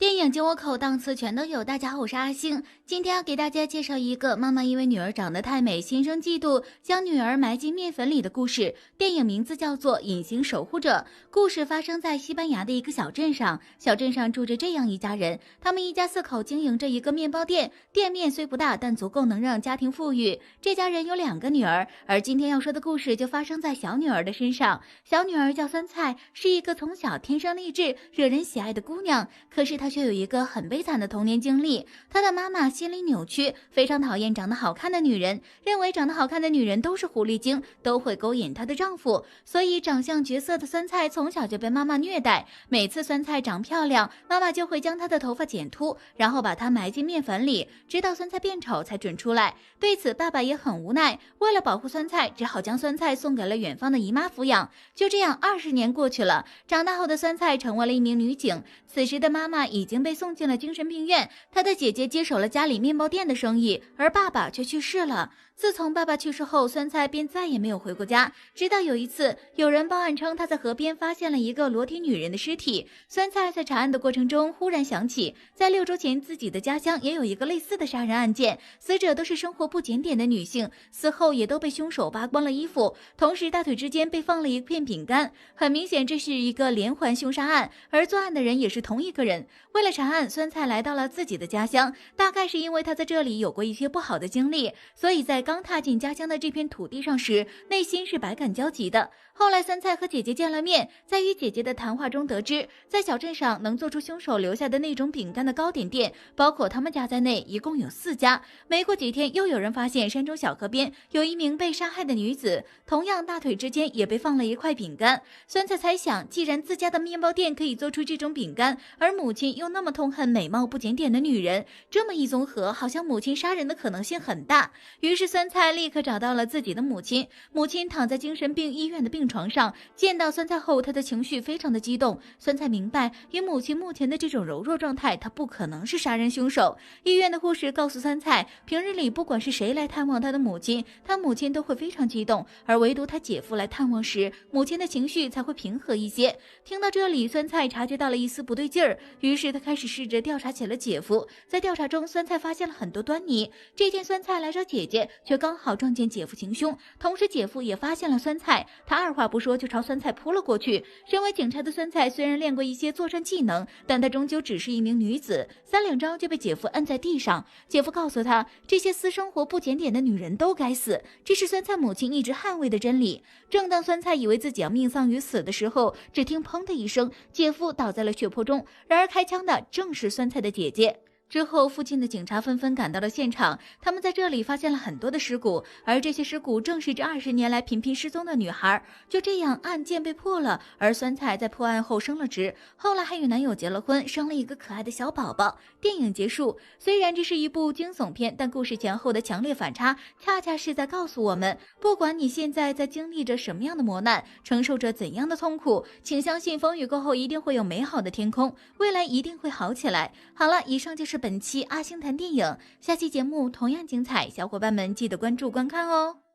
电影进我口，档次全都有。大家好，我是阿星，今天要给大家介绍一个妈妈因为女儿长得太美，心生嫉妒，将女儿埋进面粉里的故事。电影名字叫做《隐形守护者》。故事发生在西班牙的一个小镇上，小镇上住着这样一家人，他们一家4口经营着一个面包店，店面虽不大，但足够能让家庭富裕。这家人有2个女儿，而今天要说的故事就发生在小女儿的身上。小女儿叫酸菜，是一个从小天生丽质、惹人喜爱的姑娘，可是她却有一个很悲惨的童年经历。她的妈妈心理扭曲，非常讨厌长得好看的女人，认为长得好看的女人都是狐狸精，都会勾引她的丈夫，所以长相绝色的酸菜从小就被妈妈虐待。每次酸菜长漂亮，妈妈就会将她的头发剪秃，然后把她埋进面粉里，直到酸菜变丑才准出来。对此爸爸也很无奈，为了保护酸菜，只好将酸菜送给了远方的姨妈抚养。就这样20年过去了，长大后的酸菜成为了一名女警，此时的妈妈已经被送进了精神病院，她的姐姐接手了家里面包店的生意，而爸爸却去世了。自从爸爸去世后，酸菜便再也没有回过家，直到有一次有人报案称他在河边发现了一个裸体女人的尸体。酸菜在查案的过程中忽然想起，在6周前自己的家乡也有一个类似的杀人案件，死者都是生活不检点的女性，死后也都被凶手扒光了衣服，同时大腿之间被放了一片饼干，很明显这是一个连环凶杀案，而作案的人也是同一个人。为了查案，酸菜来到了自己的家乡，大概是因为他在这里有过一些不好的经历，所以在刚踏进家乡的这片土地上时，内心是百感交集的。后来酸菜和姐姐见了面，在与姐姐的谈话中得知，在小镇上能做出凶手留下的那种饼干的糕点店，包括他们家在内，一共有4家。没过几天，又有人发现山中小河边有一名被杀害的女子，同样大腿之间也被放了一块饼干。酸菜猜想，既然自家的面包店可以做出这种饼干，而母亲又那么痛恨美貌不检点的女人，这么一综合，好像母亲杀人的可能性很大。于是酸菜立刻找到了自己的母亲，母亲躺在精神病医院的病床上，见到酸菜后，她的情绪非常的激动。酸菜明白，以母亲目前的这种柔弱状态，她不可能是杀人凶手。医院的护士告诉酸菜，平日里不管是谁来探望她的母亲，她母亲都会非常激动，而唯独她姐夫来探望时，母亲的情绪才会平和一些。听到这里，酸菜察觉到了一丝不对劲儿，于是他开始试着调查起了姐夫。在调查中，酸菜发现了很多端倪。这天酸菜来找姐姐，却刚好撞见姐夫行凶，同时姐夫也发现了酸菜，他二话不说就朝酸菜扑了过去。身为警察的酸菜虽然练过一些作战技能，但他终究只是一名女子，3两招就被姐夫摁在地上。姐夫告诉他，这些私生活不检点的女人都该死，这是酸菜母亲一直捍卫的真理。正当酸菜以为自己要命丧于死的时候，只听砰的一声，姐夫倒在了血泊中，然而开枪的正是酸菜的姐姐。之后，附近的警察纷纷赶到了现场，他们在这里发现了很多的尸骨，而这些尸骨正是这20年来频频失踪的女孩。就这样，案件被破了，而酸菜在破案后升了职，后来还与男友结了婚，生了一个可爱的小宝宝。电影结束，虽然这是一部惊悚片，但故事前后的强烈反差，恰恰是在告诉我们，不管你现在在经历着什么样的磨难，承受着怎样的痛苦，请相信风雨过后一定会有美好的天空，未来一定会好起来。好了，以上就是本期阿星谈电影，下期节目同样精彩，小伙伴们记得关注观看哦。